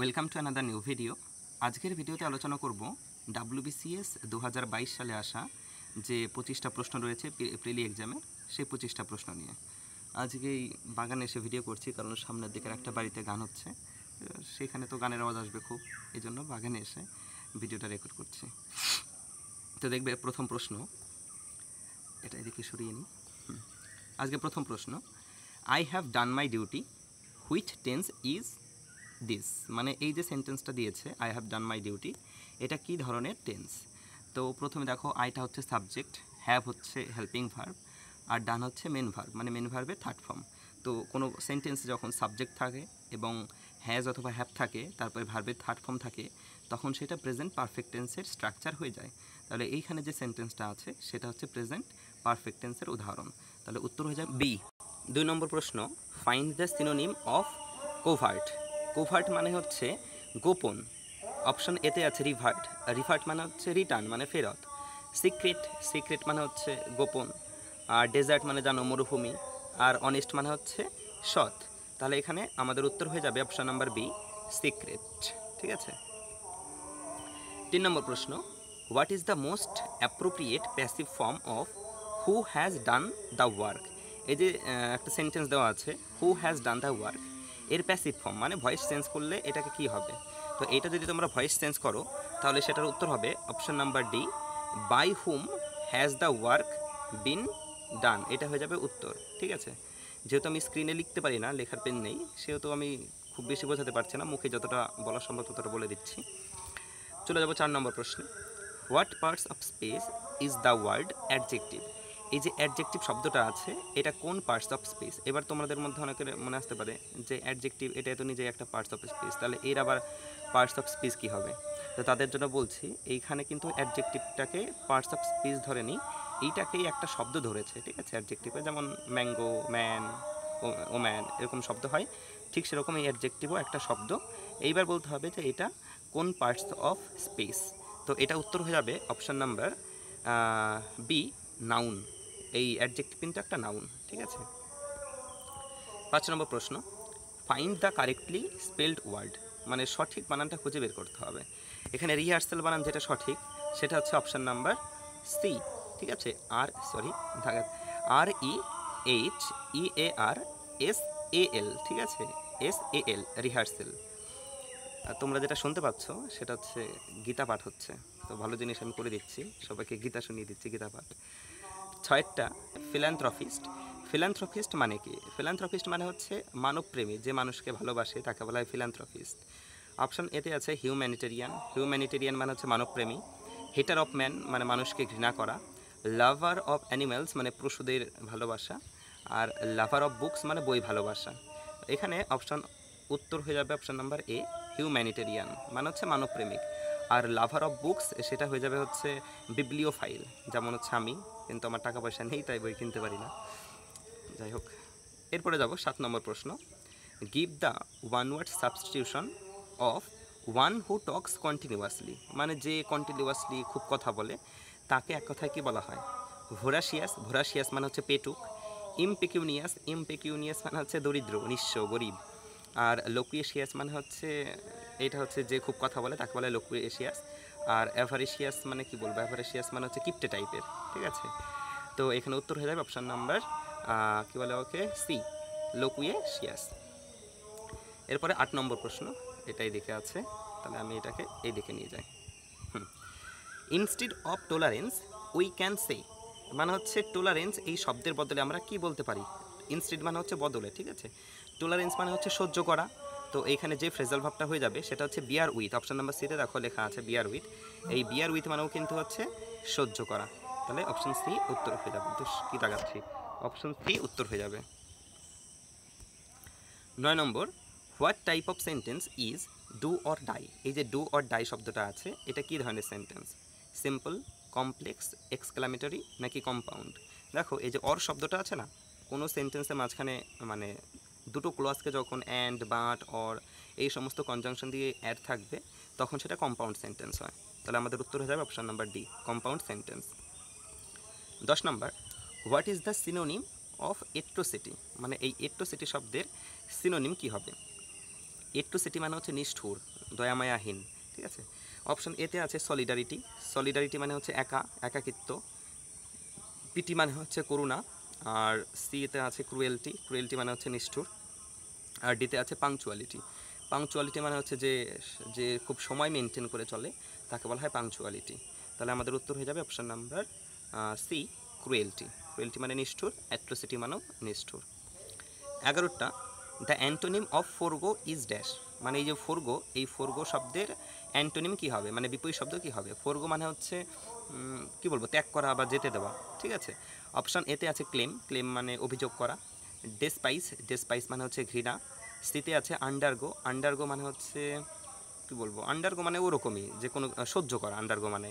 Welcome to another new video. আজকের ভিডিওতে আলোচনা করব WBCS 2022 সালে আসা যে 25টা প্রশ্ন রয়েছে প্রিলি এক্সামের, সেই 25টা প্রশ্ন নিয়ে। আজকে এই বাগানে এসে ভিডিও করছি কারণ সামনের দিকের একটা বাড়িতে গান হচ্ছে, সেখানে তো গানের আওয়াজ আসবে খুব, এই জন্য বাগানে এসে ভিডিওটা রেকর্ড করছি। তো দেখবে প্রথম প্রশ্ন, এটা এদিকে সরিয়ে নিই। আজকে প্রথম প্রশ্ন, I have done my duty, which tense is this? মানে এই যে সেন্টেন্সটা দিয়েছে I have done my duty, এটা কি ধরনের টেন্স? তো প্রথমে দেখো আইটা হচ্ছে সাবজেক্ট, হ্যাভ হচ্ছে হেল্পিং ভার্ব, আর ডান হচ্ছে মেন ভার্ব, মানে মেন ভার্বের থার্ড ফর্ম। তো কোনো সেন্টেন্সে যখন সাবজেক্ট থাকে এবং হ্যাজ অথবা হ্যাভ থাকে, তারপরে ভার্বের থার্ড ফর্ম থাকে, তখন সেটা প্রেজেন্ট পারফেক্ট টেন্সের স্ট্রাকচার হয়ে যায়। তাহলে এইখানে যে সেন্টেন্সটা আছে সেটা হচ্ছে প্রেজেন্ট পারফেক্ট টেন্সের উদাহরণ। তাহলে উত্তর হয়ে যাবে বি। 2 নম্বর প্রশ্ন, find the synonym of covert. Covert মানে হচ্ছে গোপন। অপশন এতে আছে রিভার্ট, রিভার্ট মানে হচ্ছে রিটার্ন মানে ফেরত। সিক্রেট, সিক্রেট মানে হচ্ছে গোপন। আর ডেজার্ট মানে জানো মরুভূমি। আর অনেস্ট মানে হচ্ছে সৎ। তাহলে এখানে আমাদের উত্তর হয়ে যাবে অপশন নাম্বার বি, সিক্রেট। ঠিক আছে। 3 নম্বর প্রশ্ন, what is the most appropriate passive form of who has done the work? এই যে একটা সেন্টেন্স দেওয়া আছে who has done the work, এর প্যাসিভ ফর্ম মানে ভয়েস চেঞ্জ করলে এটাকে কি হবে? তো এটা যদি তোমরা ভয়েস চেঞ্জ করো তাহলে সেটার উত্তর হবে option number D, by whom has the work been done. এটা হয়ে যাবে উত্তর। ঠিক আছে। যেহেতু আমি স্ক্রিনে লিখতে পারি না, লেখার পেন নেই, সেহেতু আমি খুব বেশি বোঝাতে পারছি না, মুখে যতটা বলা সম্ভব ততটা বলে দিচ্ছি। চলে যাব 4 নম্বর প্রশ্নে, what parts of speech is the word adjective? এই যে অ্যাডজেক্টিভ শব্দটা আছে এটা কোন পার্টস অফ স্পেস? এবার তোমাদের মধ্যে অনেকের মনে আসতে পারে যে অ্যাডজেক্টিভ এটা তো নিজেই একটা পার্টস অফ স্পেস, তাহলে এর আবার পার্টস অফ স্পেস কী হবে? তো তাদের জন্য বলছি এইখানে কিন্তু অ্যাডজেক্টিভটাকে পার্টস অফ স্পেস ধরেনি, এইটাকেই একটা শব্দ ধরেছে। ঠিক আছে। অ্যাডজেক্টিভে যেমন ম্যাঙ্গো, ম্যান, ওম্যান এরকম শব্দ হয়, ঠিক সেরকম এই অ্যাডজেক্টিভও একটা শব্দ। এইবার বলতে হবে যে এটা কোন পার্টস অফ স্পেস। তো এটা উত্তর হয়ে যাবে অপশান নাম্বার বি, নাউন। এই অ্যাডজেক্টিভ কিন্তু একটা নাউন। ঠিক আছে। 5 নম্বর প্রশ্ন, find the correctly spelled word, মানে সঠিক বানানটা খুঁজে বের করতে হবে। এখানে রিহার্সাল বানান যেটা সঠিক সেটা হচ্ছে অপশান নাম্বার সি। ঠিক আছে। REHEARSAL। ঠিক আছে, SAL, রিহার্সাল। তোমরা যেটা শুনতে পাচ্ছ সেটা হচ্ছে গীতা পাঠ হচ্ছে, তো ভালো জিনিস আমি করে দিচ্ছি, সবাইকে গীতা শুনিয়ে দিচ্ছি, গীতা পাঠ। 6টা, ফিল্যান্থ্রপিস্ট। ফিল্যান্থ্রপিস্ট মানে কি? ফিল্যান্থ্রপিস্ট মানে হচ্ছে মানবপ্রেমী, যে মানুষকে ভালোবাসে তাকে বলা হয় ফিল্যান্থ্রপিস্ট। অপশন এতে আছে হিউম্যানিটেরিয়ান, হিউম্যানিটেরিয়ান মানে হচ্ছে মানবপ্রেমী। হেটার অফ ম্যান মানে মানুষকে ঘৃণা করা। লাভার অফ অ্যানিম্যালস মানে পশুদের ভালোবাসা। আর লাভার অফ বুকস মানে বই ভালোবাসা। এখানে অপশন উত্তর হয়ে যাবে অপশন নাম্বার এ, হিউম্যানিটেরিয়ান মানে হচ্ছে মানবপ্রেমিক। আর লাভার অফ বুকস সেটা হয়ে যাবে হচ্ছে বিবলিওফাইল, যেমন হচ্ছে আমি, কিন্তু আমার টাকা পয়সা নেই তাই বই কিনতে পারি না। যাই হোক, এরপরে যাব 7 নম্বর প্রশ্ন, give the one word substitution of one who talks continuously, মানে যে কন্টিনিউয়াসলি খুব কথা বলে তাকে এক কথায় কী বলা হয়? ভোরাশিয়াস, ভোরাশিয়াস মানে হচ্ছে পেটুক। ইমপেকিউনিয়াস, ইমপেকিউনিয়াস মানে হচ্ছে দরিদ্র, নিঃস্ব, গরিব। আর লোকুয়েশিয়াস মানে হচ্ছে, এটা হচ্ছে যে খুব কথা বলে তাকে বলে লোকুয়েশিয়াস। আর অ্যাভারেশিয়াস মানে কি বলবো, অ্যাভারেশিয়াস মানে হচ্ছে কিপটে টাইপের। ঠিক আছে। তো এখানে উত্তর হয়ে যাবে অপশান নাম্বার কী বলে ওকে, সি, লোকুয়েশিয়াস। এরপরে 8 নম্বর প্রশ্ন, এটাই দিকে আছে, তাহলে আমি এটাকে এই দিকে নিয়ে যাই। Instead of tolerance we can say, মানে হচ্ছে টলারেন্স এই শব্দের বদলে আমরা কি বলতে পারি? ইনস্টিড মানে হচ্ছে বদলে। ঠিক আছে। টলারেন্স মানে হচ্ছে সহ্য করা। তো এইখানে যে ফ্রেজাল ভাবটা হয়ে যাবে সেটা হচ্ছে বিয়ার উইথ। অপশন নাম্বার সিতে দেখো লেখা আছে বিয়ার উইথ। এই বিয়ার উইথ মানেও কিন্তু হচ্ছে সহ্য করা। তাহলে অপশন সি উত্তর হয়ে যাবে। তো কী লাগাচ্ছি, অপশন সি উত্তর হয়ে যাবে। 9 নম্বর, what type of sentence is do or die? এই যে ডু অর ডাই শব্দটা আছে এটা কী ধরনের সেন্টেন্স? সিম্পল, কমপ্লেক্স, এক্সক্লামেটরি নাকি কম্পাউন্ড? দেখো এই যে অর শব্দটা আছে না, কোনো সেন্টেন্সের মাঝখানে মানে দুটো ক্লজকে যখন অ্যান্ড, বাট, অর এই সমস্ত কনজাংশন দিয়ে অ্যাড থাকবে তখন সেটা কম্পাউন্ড সেন্টেন্স হয়। তাহলে আমাদের উত্তর হয়ে যাবে option number D, compound sentence. 10 নম্বর, what is the synonym of atrocity? মানে এই এট্রোসিটি শব্দের সিনোনিম কী হবে? এট্রোসিটি মানে হচ্ছে নিষ্ঠুর, দয়ামায়াহীন, ঠিক আছে। অপশন এতে আছে সলিডারিটি, সলিডারিটি মানে হচ্ছে একাকিত্ব। পিটি মানে হচ্ছে করুণা। আর সিতে আছে ক্রুয়েলটি, ক্রুয়েলটি মানে হচ্ছে নিষ্ঠুর। আর ডিতে আছে পাংচুয়ালিটি, পাংচুয়ালিটি মানে হচ্ছে যে যে খুব সময় মেনটেন করে চলে তাকে বলা হয় পাংচুয়ালিটি। তাহলে আমাদের উত্তর হয়ে যাবে option number C, cruelty. Cruelty মানে নিষ্ঠুর, অ্যাট্রোসিটি মানেও নিষ্ঠুর। 11টা, the antonym of forgo is dash, মানে এই যে ফোরগো, এই ফোরগো শব্দের অ্যান্টোনিম কী হবে, মানে বিপরীত শব্দ কী হবে। ফোরগো মানে হচ্ছে কী বলবো, ত্যাগ করা বা যেতে দেওয়া, ঠিক আছে। অপশান এতে আছে ক্লেম, ক্লেম মানে অভিযোগ করা। ডেসপাইস, ডেসপাইস মানে হচ্ছে ঘৃণা। সিতে আছে আন্ডারগো, আন্ডারগো মানে হচ্ছে কী বলবো, আন্ডারগো মানে ওরকমই যে কোনো সহ্য করা, আন্ডারগো মানে।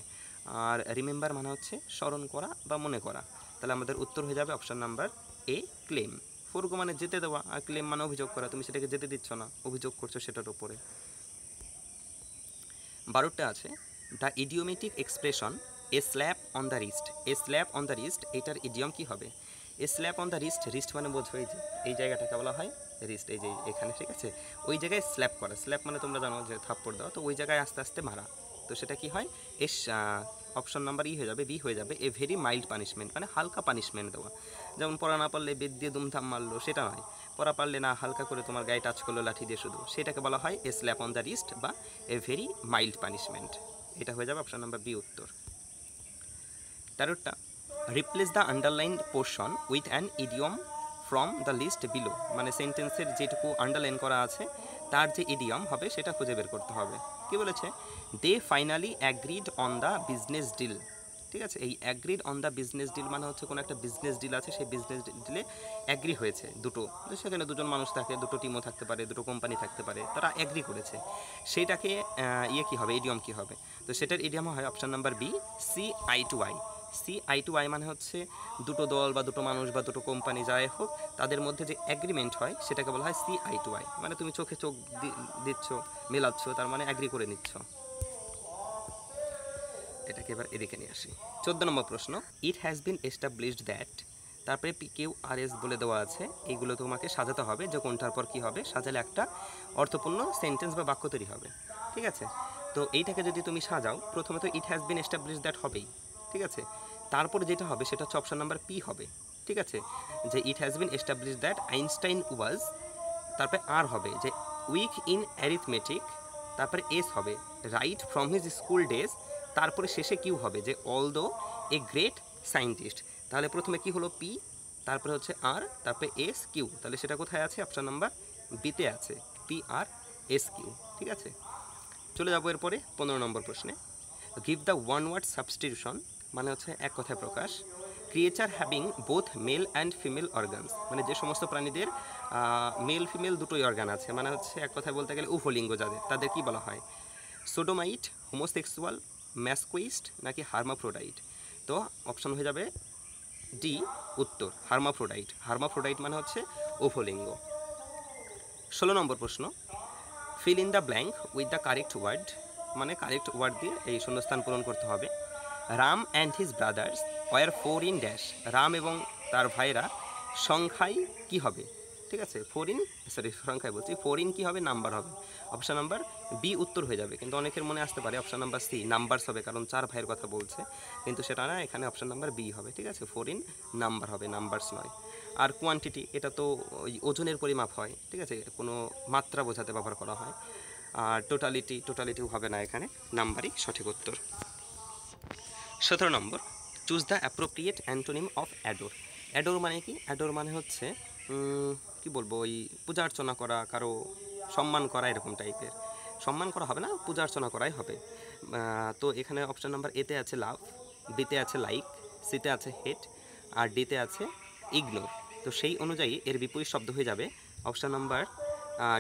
আর রিমেম্বার মানে হচ্ছে স্মরণ করা বা মনে করা। তাহলে আমাদের উত্তর হয়ে যাবে অপশান নাম্বার এ, ক্লেম। ফোরগো মানে যেতে দেওয়া, আর ক্লেম মানে অভিযোগ করা, তুমি সেটাকে যেতে দিচ্ছ না, অভিযোগ করছো সেটার উপরে। 12টা আছে, the idiomatic expression a slap on the wrist, a slap on the wrist, এটার ইডিয়ম কী হবে। A slap on the wrist, wrist মানে বোঝো এই যে এই জায়গাটাকে বলা হয় রিস্ট, এই যে এখানে, ঠিক আছে। ওই জায়গায় স্ল্যাপ করা, স্ল্যাপ মানে তোমরা জানো যে থাপ্পড় দেওয়া, তো ওই জায়গায় আস্তে আস্তে মারা, তো সেটা কি হয়, এস অপশন নাম্বার ই হয়ে যাবে, বি হয়ে যাবে, এ ভেরি মাইল্ড পানিশমেন্ট, মানে হালকা পানিশমেন্ট দেওয়া। যেমন পড়া না পারলে বেদ দিয়ে দুমধাম মারলো, সেটা নয়। পড়া পারলে না, হালকা করে তোমার গায়ে টাচ করলো লাঠি দিয়ে শুধু, সেটাকে বলা হয় এ স্ল্যাপ অন দ্য রিস্ট বা এ ভেরি মাইল্ড পানিশমেন্ট। এটা হয়ে যাবে অপশন নাম্বার বি উত্তর। 13টা, replace the underline portion with an idiom from the list below, মানে সেন্টেন্সের যেটুকু আন্ডারলাইন করা আছে তার যে ইডিয়ম হবে সেটা খুঁজে বের করতে হবে। কি বলেছে, they finally agreed on the business deal, ঠিক আছে। এই agreed on the business deal মানে হচ্ছে কোনো একটা বিজনেস ডিল আছে, সেই বিজনেস ডিলে অ্যাগ্রি হয়েছে দুটো, সেখানে দুজন মানুষ থাকে, দুটো টিমও থাকতে পারে, দুটো কোম্পানি থাকতে পারে, তারা অ্যাগ্রি করেছে, সেইটাকে ইয়ে কী হবে, ইডিয়ম কী হবে। তো সেটার ইডিয়ম হয় option number B, see eye to eye. See eye to eye মানে হচ্ছে দুটো দল বা দুটো মানুষ বা দুটো কোম্পানি যাই হোক, তাদের মধ্যে যে অ্যাগ্রিমেন্ট হয় সেটাকে বলা হয় সি আই টু আই, মানে তুমি চোখে চোখ দিচ্ছ, মেলাচ্ছ, তার মানে অ্যাগ্রি করে নিচ্ছ। এটাকে এবার এদিকে নিয়ে আসি। 14 নম্বর প্রশ্ন, ইট হ্যাজ বিন এস্টাবলিশড দ্যাট, তারপরে পি কিউ আর এস বলে দেওয়া আছে, এইগুলো তোমাকে সাজাতে হবে যে কোনটার পর কী হবে, সাজালে একটা অর্থপূর্ণ সেন্টেন্স বা বাক্য তৈরি হবে, ঠিক আছে। তো এইটাকে যদি তুমি সাজাও, প্রথমে তো ইট হ্যাজ বিন এস্টাবলিশড দ্যাট হবেই, ঠিক আছে। তারপরে যেটা হবে সেটা হচ্ছে অপশান নাম্বার পি হবে, ঠিক আছে, যে it has been established that Einstein was, তারপরে আর হবে যে উইক ইন অ্যারিথমেটিক, তারপরে এস হবে right from his school days, তারপরে শেষে কিউ হবে যে অলদো এ গ্রেট সায়েন্টিস্ট। তাহলে প্রথমে কি হলো, পি, তারপরে হচ্ছে আর, তারপরে এস কিউ, তাহলে সেটা কোথায় আছে, অপশান নাম্বার বিতে আছে, পি আর এস কিউ, ঠিক আছে। চলে যাবো এরপরে 15 নম্বর প্রশ্নে, give the one word substitution, মানে হচ্ছে এক কথায় প্রকাশ, creature having both male and female organs, মানে যে সমস্ত প্রাণীদের মেল ফিমেল দুটোই অর্গান আছে, মানে হচ্ছে এক কথায় বলতে গেলে উভলিঙ্গ যাদের, তাদের কি বলা হয়, সোডোমাইট, হোমোসেক্সুয়াল, ম্যাসকুইস্ট নাকি হার্মাফ্রোডাইট। তো অপশন হয়ে যাবে ডি উত্তর, হার্মাফ্রোডাইট। হার্মাফ্রোডাইট মানে হচ্ছে উভলিঙ্গ। 16 নম্বর প্রশ্ন, fill in the blank with the correct word, মানে কারেক্ট ওয়ার্ড দিয়ে এই শূন্যস্থান পূরণ করতে হবে। Ram and his brothers were 4 in dash, Ram এবং তার ভাইরা সংখ্যায় কি হবে, ঠিক আছে, 4 ইন, সরি সংখ্যায় বলছি, 4 ইন কী হবে, নাম্বার হবে, অপশান নাম্বার বি উত্তর হয়ে যাবে। কিন্তু অনেকের মনে আসতে পারে অপশান নাম্বার সি নাম্বারস হবে, কারণ 4 ভাইয়ের কথা বলছে, কিন্তু সেটা না, এখানে অপশান নাম্বার বি হবে, ঠিক আছে, 4 ইন নাম্বার হবে, নাম্বারস নয়। আর কোয়ান্টিটি, এটা তো ওই ওজনের পরিমাপ হয়, ঠিক আছে, কোনো মাত্রা বোঝাতে ব্যবহার করা হয়। আর টোটালিটিও হবে না, এখানে নাম্বারই সঠিক উত্তর। 17 নম্বর, choose the appropriate antonym of adore. Adore মানে কি, অ্যাডোর মানে হচ্ছে কি বলবো, ওই পূজা অর্চনা করা, কারো সম্মান করা, এরকম টাইপের। সম্মান করা হবে না, পূজা অর্চনা করাই হবে। তো এখানে অপশান নাম্বার এতে আছে লাভ, বিতে আছে লাইক, সিতে আছে হেট, আর ডিতে আছে ইগনোর। তো সেই অনুযায়ী এর বিপরীত শব্দ হয়ে যাবে অপশান নাম্বার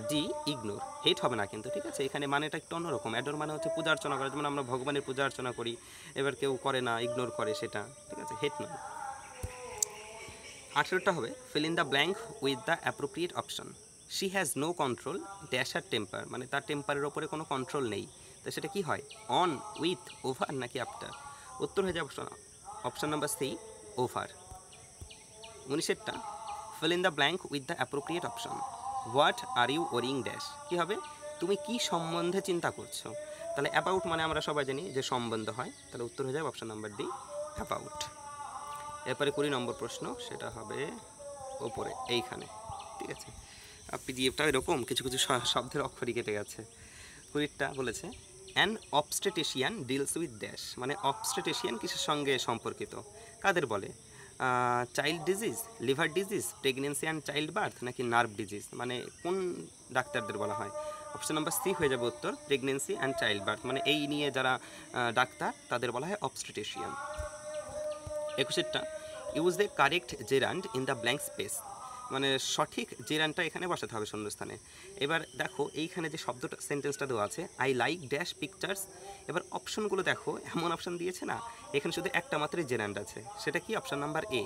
ডি ইগনোর। হেট হবে না কিন্তু, ঠিক আছে, এখানে মানেটা একটু অন্যরকম। অ্যাডোর মানে হচ্ছে পূজা অর্চনা করা, যেমন আমরা ভগবানের পূজা অর্চনা করি, এবার কেউ করে না, ইগনোর করে, সেটা, ঠিক আছে, হেট নয়। 18টা হবে fill in the blank with the appropriate option. She has no control dash her temper, মানে তার টেম্পারের ওপরে কোনো কন্ট্রোল নেই, তো সেটা কি হয়, অন, উইথ, ওভার নাকি আফটার। উত্তর হয়ে যাবে অপশান নাম্বার সি ওভার। 19টা fill in the blank with the appropriate option. What are you worrying dash কী হবে, তুমি কি সম্বন্ধে চিন্তা করছো। তাহলে অ্যাবাউট মানে আমরা সবাই জানি যে সম্বন্ধ হয়, তাহলে উত্তর হয়ে যাবে অপশন নাম্বার ডি, অ্যাবাউট। এরপরে 20 নম্বর প্রশ্ন, সেটা হবে ওপরে এইখানে, ঠিক আছে। পিডিএফটা এরকম কিছু কিছু শব্দের অক্ষরই কেটে গেছে। 20টা বলেছে an obstetrician deals with dash, মানে অবস্টেটিশিয়ান কিসের সঙ্গে সম্পর্কিত, কাদের বলে, child disease, liver disease, pregnancy and child birth, নাকি নার্ভ ডিজিজ, মানে কোন ডাক্তারদের বলা হয়। অপশন নাম্বার সি হয়ে যাবে উত্তর, প্রেগনেন্সি অ্যান্ড চাইল্ড বার্থ, মানে এই নিয়ে যারা ডাক্তার তাদের বলা হয় অবস্টেটিশিয়ান। 21টা use the correct gerund in the blank space, মানে সঠিক জেরান্ডটা এখানে বসাতে হবে শূন্যস্থানে। এবার দেখো এইখানে যে শব্দটা সেন্টেন্সটা দেওয়া আছে আই লাইক ড্যাশ পিকচার্স, এবার অপশনগুলো দেখো এমন অপশন দিয়েছে না, এখানে শুধু একটা মাত্রই জেরান্ড আছে, সেটা কি অপশন নাম্বার এ,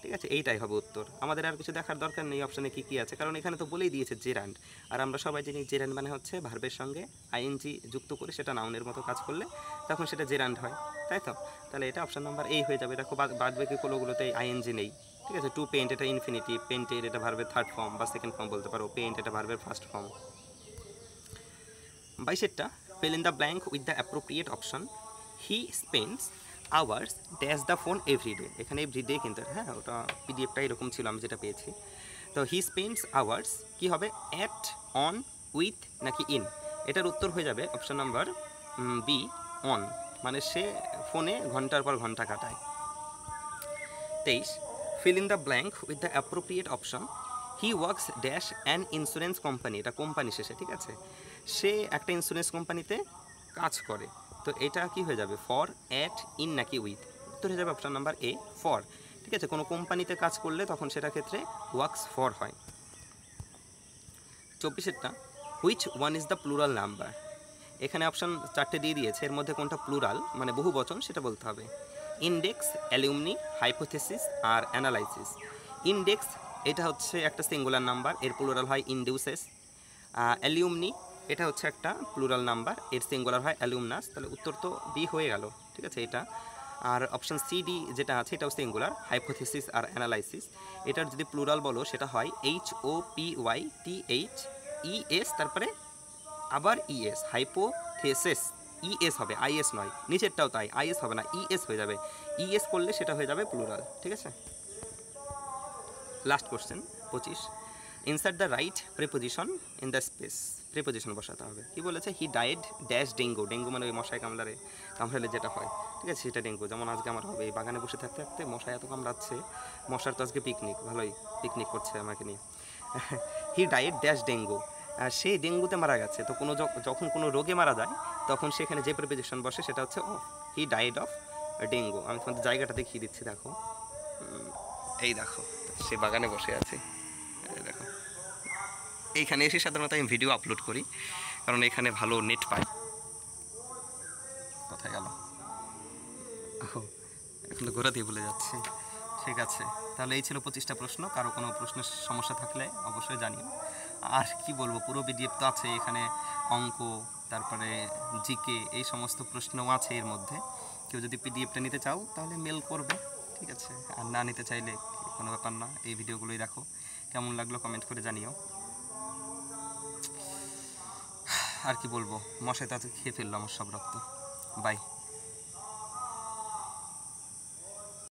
ঠিক আছে, এইটাই হবে উত্তর। আমাদের আর কিছু দেখার দরকার নেই অপশানে কী কী আছে, কারণ এখানে তো বলেই দিয়েছে জেরান্ড, আর আমরা সবাই জানি জেরান্ড মানে হচ্ছে ভার্বের সঙ্গে আইএনজি যুক্ত করে সেটা নাউনের মতো কাজ করলে তখন সেটা জেরান্ড হয়, তাই তো। তাহলে এটা অপশন নাম্বার এই হয়ে যাবে। দেখো বাদ বাকি কোলোগুলোতে আইএনজি নেই, ঠিক আছে। টু পেইন্ট এটা ইনফিনিটিভ, পেইন্টেড এটা ভার্বের থার্ড ফর্ম বা সেকেন্ড ফর্ম বলতে পারো, পেইন্ট এটা ভার্বের ফার্স্ট ফর্ম। 22টা fill in the blank with the appropriate option. He spends hours dash the phone every day, এখানে এভরিডে কিন্তু হ্যাঁ, ওটা পিডিএফটা এরকম ছিল আমি যেটা পেয়েছি। তো হি স্পেন্ডস আওয়ার্স কী হবে, অ্যাট, অন, উইথ নাকি ইন, এটার উত্তর হয়ে যাবে অপশন নাম্বার বি, অন, মানে সে ফোনে ঘন্টার পর ঘন্টা কাটায়। 23 fill in the blank with the appropriate option. He works dash an insurance company, এটা কোম্পানি শেষে, ঠিক আছে, সে একটা ইন্স্যুরেন্স কোম্পানিতে কাজ করে। তো এটা কি হয়ে যাবে, ফর, অ্যাট, ইন নাকি উইথ, উত্তর হয়ে যাবে অপশন নাম্বার এ, ফর, ঠিক আছে। কোনো কোম্পানিতে কাজ করলে তখন সেটা ক্ষেত্রে ওয়ার্কস ফর হয়। 24টা which one is the plural number, এখানে অপশন 4টে দিয়ে দিয়েছে, এর মধ্যে কোনটা প্লুরাল মানে বহু বচন সেটা বলতে হবে। ইন্ডেক্স, অ্যালুমনি, হাইপোথেসিস আর অ্যানালাইসিস। ইন্ডেক্স এটা হচ্ছে একটা সিঙ্গুলার নাম্বার, এর প্লুরাল হয় ইনডিউসেস। অ্যালুমনি এটা হচ্ছে একটা প্লুরাল নাম্বার, এর সিঙ্গুলার হয় অ্যালুমনাস, তাহলে উত্তর তো বি হয়ে গেল, ঠিক আছে এটা। আর অপশন সি ডি যেটা আছে এটাও সিঙ্গুলার, হাইপোথেসিস আর অ্যানালাইসিস। এটার যদি প্লুরাল বলো সেটা হয় HOPYTHES, তারপরে আবার ইএস, হাইপোথেসিস, ইএস হবে, আইএস নয়, নিচেরটাও তাই, আইএস হবে না, ইএস হয়ে যাবে, ইএস করলে সেটা হয়ে যাবে প্লুরাল, ঠিক আছে। Last question 25 insert the right preposition in the space, preposition বসাতে হবে। কি বলেছে, he died dash dengue, dengue মানে ওই মশায় কামড়ালে যেটা হয়, ঠিক আছে, সেটা ডেঙ্গু। যেমন আজকে আমার হবে এই বাগানে বসে থাকতে থাকতে মশায় এত কামড়াচ্ছে, মশার তো আজকে পিকনিক, ভালোই পিকনিক করছে আমাকে নিয়ে। হি ডায়েড ড্যাশ ডেঙ্গু, সে ডেঙ্গুতে মারা গেছে। তো যখন কোনো রোগে মারা যায় তখন সেখানে যে প্রিপোজিশন বসে সেটা হচ্ছে of, he died of dengue. আমি তোমাদের জায়গাটা দেখিয়ে দিচ্ছি, দেখো এই দেখো সে বাগানে বসে আছে, দেখো এইখানে এসে সাধারণত আমি ভিডিও আপলোড করি কারণ এখানে ভালো নেট পাই। কোথায় গেল, এখন তো ঘোরা দিয়ে ভুলে যাচ্ছি। ঠিক আছে, তাহলে এই ছিল 25টা প্রশ্ন। কারো কোনো প্রশ্নের সমস্যা থাকলে অবশ্যই জানিও। আর কি বলবো, পুরো পিডিএফ তো আছে এখানে, অঙ্ক, তারপরে জিকে, এই সমস্ত প্রশ্নও আছে এর মধ্যে। কেউ যদি পিডিএফটা নিতে চাও তাহলে মেল করবে, ঠিক আছে, আর না নিতে চাইলে কোনো ব্যাপার না, এই ভিডিওগুলোই দেখো। কেমন লাগলো কমেন্ট করে জানিও। আর কি বলবো, মশাই তো খেয়ে ফেললো আমার সব রক্ত। বাই।